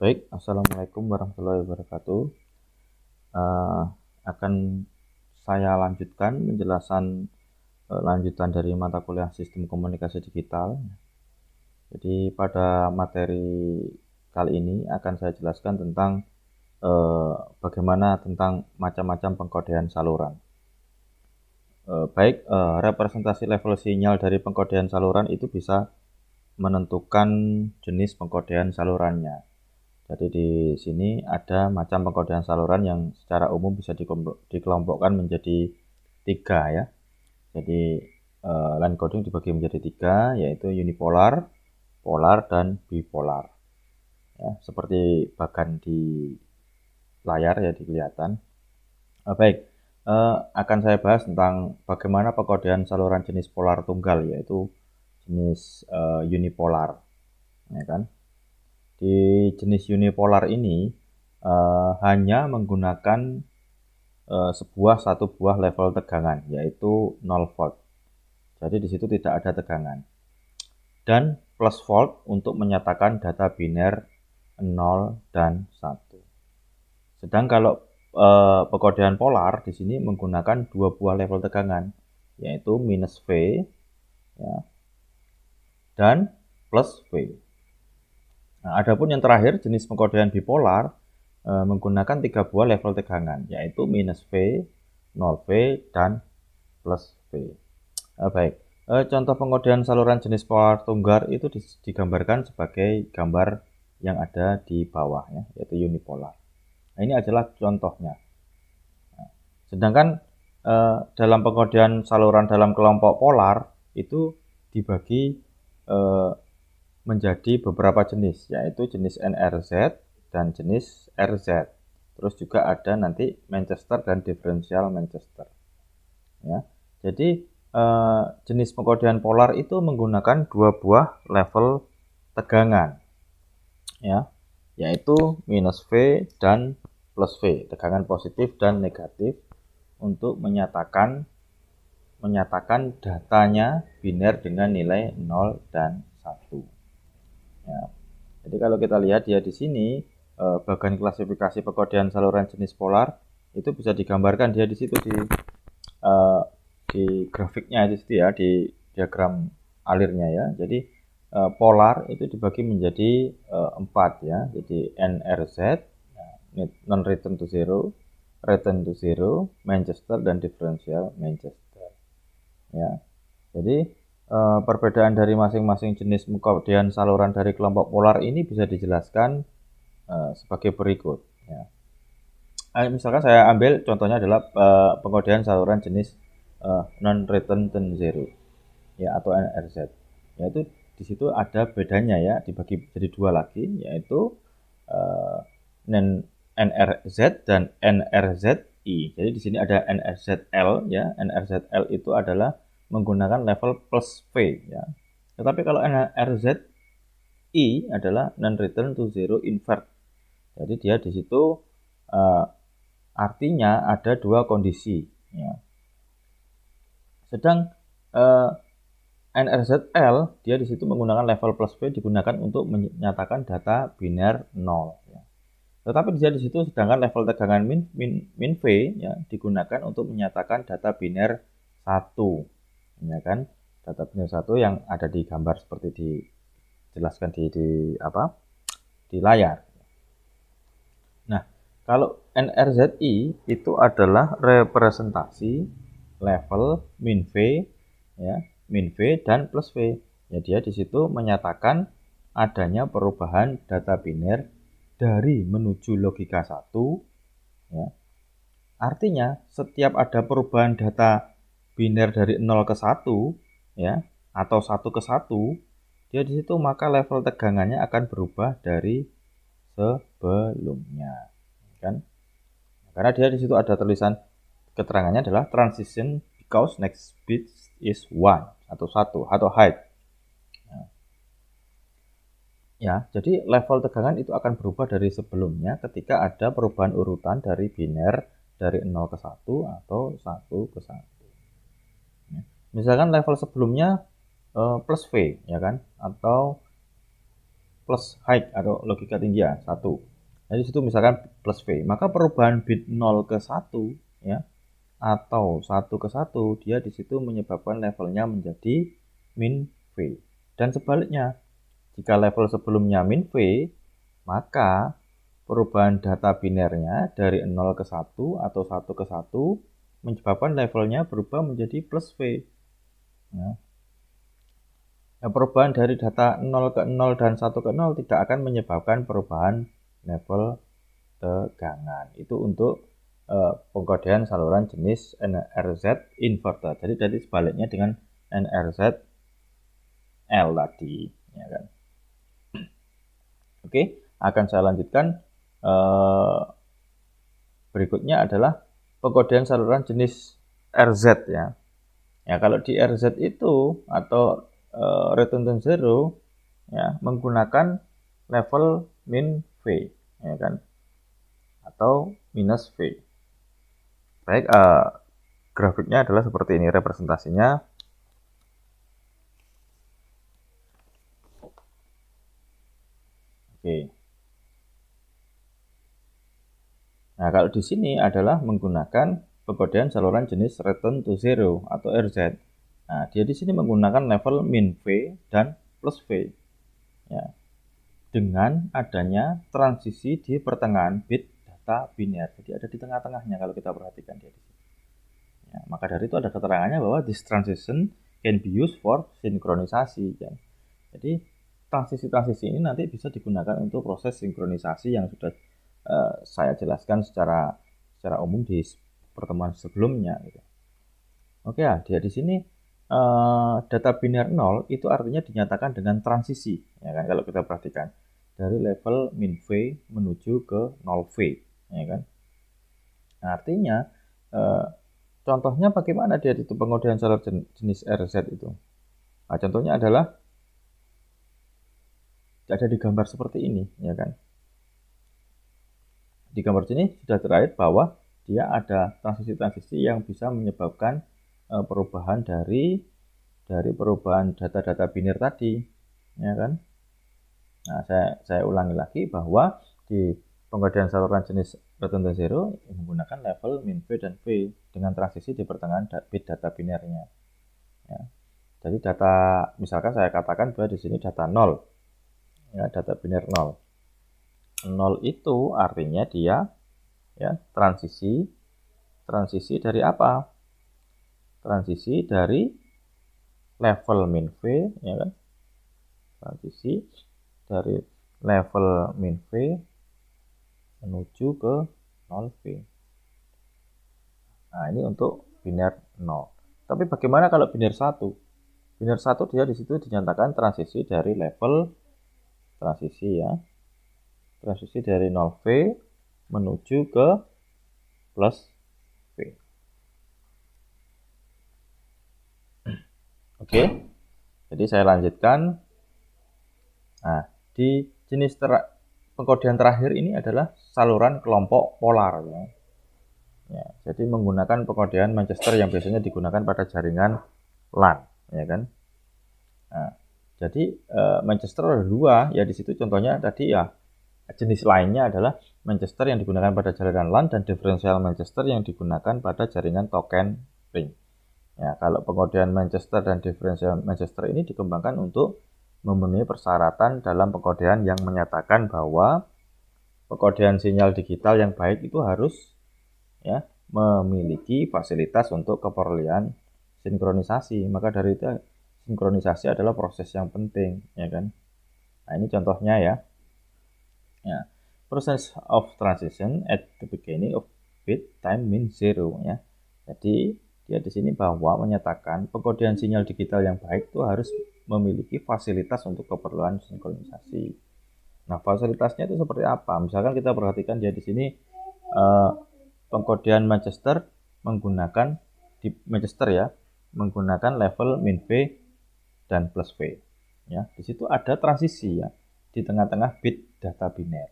Baik, assalamualaikum warahmatullahi wabarakatuh. Eh, akan saya lanjutkan penjelasan lanjutan dari mata kuliah Sistem Komunikasi Digital. Jadi pada materi kali ini akan saya jelaskan tentang bagaimana tentang macam-macam pengkodean saluran. Representasi level sinyal dari pengkodean saluran itu bisa menentukan jenis pengkodean salurannya. Jadi di sini ada macam pengkodean saluran yang secara umum bisa dikelompokkan menjadi 3 ya. Jadi line coding dibagi menjadi 3, yaitu unipolar, polar, dan bipolar. Ya, seperti bagan di layar ya kelihatan. Akan saya bahas tentang bagaimana pengkodean saluran jenis polar tunggal, yaitu jenis unipolar, ya kan? Di jenis unipolar ini hanya menggunakan satu buah level tegangan, yaitu 0 volt. Jadi di situ tidak ada tegangan. Dan plus volt untuk menyatakan data biner 0 dan 1. Sedang kalau pengkodean polar di sini menggunakan 2 buah level tegangan, yaitu minus V ya, dan plus V. Nah, adapun yang terakhir jenis pengkodean bipolar menggunakan 3 buah level tegangan, yaitu minus V, 0V, dan plus V. Contoh pengkodean saluran jenis polar tunggal itu digambarkan sebagai gambar yang ada di bawah ya, yaitu unipolar. Nah, ini adalah contohnya. Nah, sedangkan dalam pengkodean saluran dalam kelompok polar itu dibagi menjadi beberapa jenis, yaitu jenis NRZ dan jenis RZ. Terus juga ada nanti Manchester dan diferensial Manchester. Ya, jadi jenis pengkodean polar itu menggunakan 2 buah level tegangan, ya, yaitu minus V dan plus V, tegangan positif dan negatif, untuk menyatakan datanya biner dengan nilai 0 dan 1. Ya. Jadi kalau kita lihat ya di sini bagian klasifikasi pengkodean saluran jenis polar itu bisa digambarkan dia di situ di grafiknya di situ ya, di diagram alirnya ya. Jadi polar itu dibagi menjadi 4 ya. Jadi NRZ, non return to zero, return to zero, Manchester, dan differential Manchester. Ya. Jadi perbedaan dari masing-masing jenis pengkodean saluran dari kelompok polar ini bisa dijelaskan sebagai berikut. Ya. Misalkan saya ambil contohnya adalah pengkodean saluran jenis non return to zero, ya, atau NRZ. Yaitu di situ ada bedanya ya, dibagi jadi 2 lagi, yaitu NRZ dan NRZI. Jadi di sini ada NRZL ya. NRZL itu adalah menggunakan level plus V ya. Tetapi kalau NRZI adalah non return to zero invert. Jadi dia di situ artinya ada 2 kondisi ya. Sedang NRZL dia di situ menggunakan level plus V, digunakan untuk menyatakan data biner 0 ya. Tetapi di situ sedangkan level tegangan min V ya digunakan untuk menyatakan data biner 1 ya kan. Data biner 1 yang ada di gambar seperti dijelaskan di layar. Nah, kalau NRZI itu adalah representasi level min V ya, min V dan plus V. Ya, dia di situ menyatakan adanya perubahan data biner dari menuju logika 1 ya. Artinya setiap ada perubahan data biner dari 0 ke 1 ya, atau 1 ke 1, dia di situ maka level tegangannya akan berubah dari sebelumnya kan. Karena dia di situ ada tulisan keterangannya adalah transition because next bit is 1 atau 1 atau height. Ya, jadi level tegangan itu akan berubah dari sebelumnya ketika ada perubahan urutan dari biner dari 0 ke 1 atau 1 ke 1. Ya. Misalkan level sebelumnya plus V ya kan, atau plus high atau logika tinggi ya, 1. Jadi situ misalkan plus V, maka perubahan bit 0 ke 1 ya atau 1 ke 1 dia di situ menyebabkan levelnya menjadi min V. Dan sebaliknya, jika level sebelumnya min V, maka perubahan data binernya dari 0 ke 1 atau 1 ke 1 menyebabkan levelnya berubah menjadi plus V. Ya. Nah, perubahan dari data 0 ke 0 dan 1 ke 0 tidak akan menyebabkan perubahan level tegangan. Itu untuk pengkodean saluran jenis NRZ inverter. Jadi sebaliknya dengan NRZ L tadi, ya kan. Oke, akan saya lanjutkan. Berikutnya adalah pengkodean saluran jenis RZ ya. Ya, kalau di RZ itu atau redundant zero ya menggunakan level min V ya kan atau minus V. Baik, grafiknya adalah seperti ini representasinya. Oke. Nah, kalau di sini adalah menggunakan pengkodean saluran jenis return to zero atau RZ. Nah, dia di sini menggunakan level min V dan plus V. Ya. Dengan adanya transisi di pertengahan bit data biner. Jadi ada di tengah-tengahnya kalau kita perhatikan dia di sini. Ya, maka dari itu ada keterangannya bahwa this transition can be used for sinkronisasi. Ya. Jadi transisi-transisi ini nanti bisa digunakan untuk proses sinkronisasi yang sudah saya jelaskan secara umum di pertemuan sebelumnya. Gitu. Oke ya, dia di sini data biner 0 itu artinya dinyatakan dengan transisi, ya kan? Kalau kita perhatikan dari level min V menuju ke 0V, ya kan? Nah, artinya contohnya bagaimana dia itu pengkodean saluran jenis RZ itu? Nah, contohnya adalah ada di gambar seperti ini, ya kan? Di gambar sini sudah terlihat bahwa dia ada transisi-transisi yang bisa menyebabkan perubahan dari perubahan data-data biner tadi, ya kan? Nah, saya ulangi lagi bahwa di pengkodean saluran jenis redundant zero menggunakan level min V dan V dengan transisi di pertengahan bit data binernya. Ya. Jadi data, misalkan saya katakan bahwa di sini data 0, ya, data biner 0. 0 itu artinya dia ya transisi dari apa? Transisi dari level min V, ya kan? Transisi dari level min V menuju ke 0V. Nah, ini untuk biner 0. Tapi bagaimana kalau biner 1? Biner 1 dia di situ dinyatakan transisi dari level transisi ya. Transisi dari 0V menuju ke plus V. Oke. Jadi saya lanjutkan. Nah, di jenis pengkodean terakhir ini adalah saluran kelompok polar ya. Ya, jadi menggunakan pengkodean Manchester yang biasanya digunakan pada jaringan LAN, ya kan? Nah, jadi Manchester ada dua, ya di situ contohnya tadi ya jenis lainnya adalah Manchester yang digunakan pada jaringan LAN dan differential Manchester yang digunakan pada jaringan token ring. Ya, kalau pengkodean Manchester dan differential Manchester ini dikembangkan untuk memenuhi persyaratan dalam pengkodean yang menyatakan bahwa pengkodean sinyal digital yang baik itu harus ya memiliki fasilitas untuk keperluan sinkronisasi. Maka dari itu sinkronisasi adalah proses yang penting, ya kan? Nah, ini contohnya ya. Ya, process of transition at the beginning of bit time min zero ya. Jadi dia di sini bahwa menyatakan pengkodean sinyal digital yang baik itu harus memiliki fasilitas untuk keperluan sinkronisasi. Nah, fasilitasnya itu seperti apa? Misalkan kita perhatikan dia di sini pengkodean Manchester menggunakan di Manchester ya, menggunakan level min V dan plus V. Ya, di situ ada transisi ya di tengah-tengah bit data biner.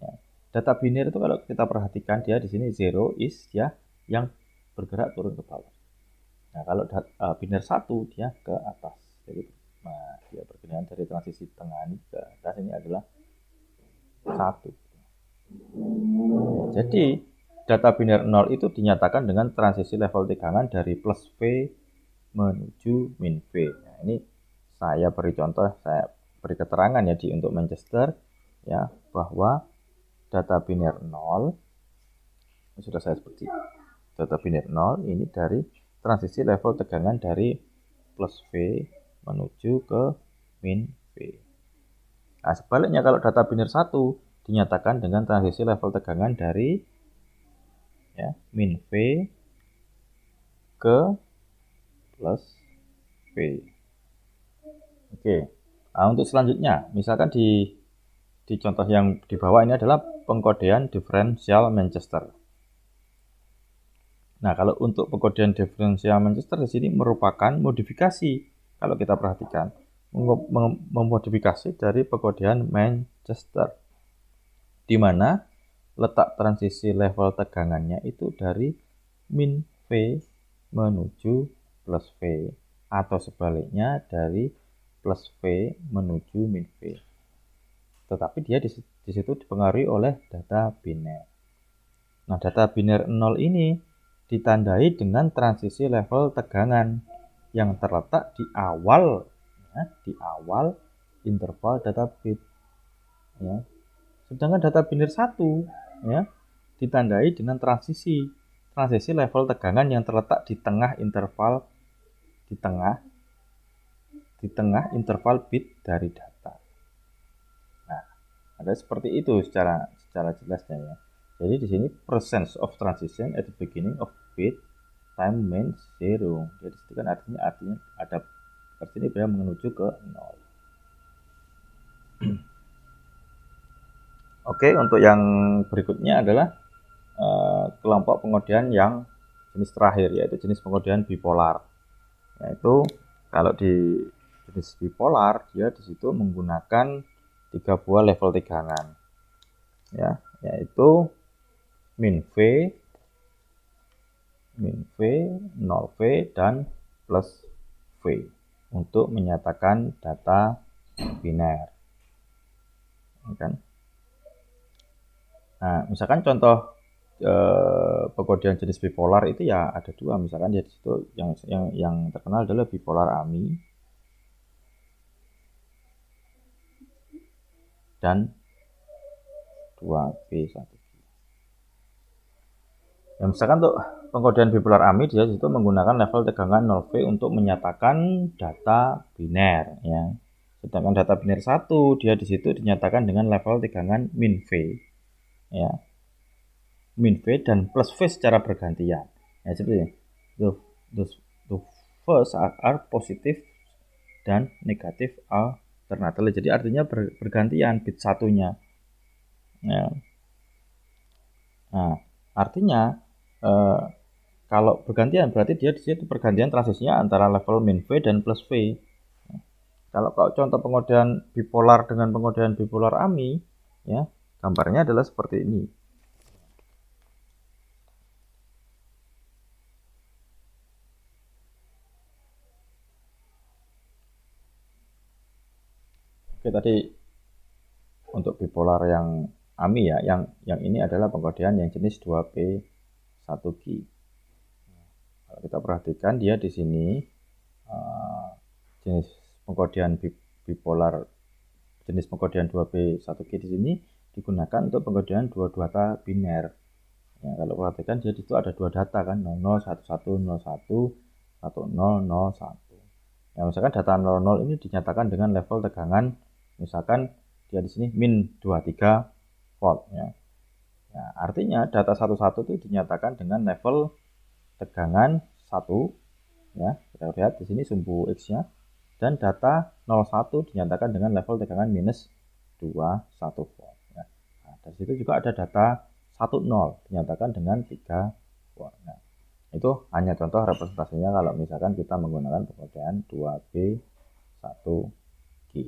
Ya. Data biner itu kalau kita perhatikan dia di sini zero is ya yang bergerak turun ke bawah. Nah, kalau biner 1 dia ke atas. Jadi Nah, dia pergerakan dari transisi tengah ini ke atas ini adalah 1. Jadi data biner 0 itu dinyatakan dengan transisi level tegangan dari plus V menuju min V. Nah, ini saya beri contoh, saya beri keterangan ya untuk Manchester ya, bahwa data biner 0 sudah saya sebut. Data biner 0 ini dari transisi level tegangan dari plus V menuju ke min V. Nah, sebaliknya kalau data biner 1 dinyatakan dengan transisi level tegangan dari ya, min V ke plus V. Oke. Nah, untuk selanjutnya, misalkan di contoh yang di bawah ini adalah pengkodean diferensial Manchester. Nah, kalau untuk pengkodean diferensial Manchester di sini merupakan modifikasi. Kalau kita perhatikan, memodifikasi dari pengkodean Manchester, di mana letak transisi level tegangannya itu dari min V menuju plus V, atau sebaliknya dari plus V menuju min V. Tetapi dia di situ dipengaruhi oleh data biner. Nah, data biner 0 ini ditandai dengan transisi level tegangan yang terletak di awal interval data bit ya. Sedangkan data biner 1 ya ditandai dengan transisi level tegangan yang terletak di tengah interval interval bit dari data. Nah, ada seperti itu secara jelasnya ya. Jadi di sini presence of transition at the beginning of bit time means 0. Jadi itu kan artinya ada seperti ini dia menuju ke 0. Oke, untuk yang berikutnya adalah kelompok pengodean yang jenis terakhir, yaitu jenis pengodean bipolar. Yaitu kalau di jenis bipolar dia di situ menggunakan 3 buah level tegangan ya, yaitu min V, 0V dan plus V untuk menyatakan data biner. Kan? Nah, misalkan contoh pengkodean jenis bipolar itu ya ada 2, misalkan di situ yang terkenal adalah bipolar AMI dan 2B1. Ya, misalkan untuk pengkodean bipolar AMI dia itu menggunakan level tegangan 0V untuk menyatakan data biner ya. Sedangkan data biner 1 dia di situ dinyatakan dengan level tegangan min V ya. Min V dan plus V secara bergantian. Ya, seperti ini. The first are positif dan negatif alternately. Jadi artinya bergantian bit satunya. Ya. Nah, artinya kalau bergantian berarti dia di situ pergantian transisinya antara level min V dan plus V. Kalau contoh pengodean bipolar dengan pengodean bipolar AMI, ya gambarnya adalah seperti ini. Oke, tadi untuk bipolar yang AMI ya, yang ini adalah pengodean yang jenis 2B1G. Kalau kita perhatikan dia di sini jenis pengkodean bipolar jenis pengkodean 2B1G di sini digunakan untuk pengkodean dua data biner. Ya, kalau perhatikan dia di situ ada 2 data kan, 001101 1001. Ya, misalkan data 00 ini dinyatakan dengan level tegangan misalkan dia di sini min 23 volt ya. Ya, artinya data 11 itu dinyatakan dengan level tegangan 1 ya. Kita lihat di sini sumbu X-nya, dan data 01 dinyatakan dengan level tegangan minus 21 volt ya. Nah, dari situ juga ada data 10 dinyatakan dengan 3 volt. Nah, itu hanya contoh representasinya kalau misalkan kita menggunakan pengodean 2B1G.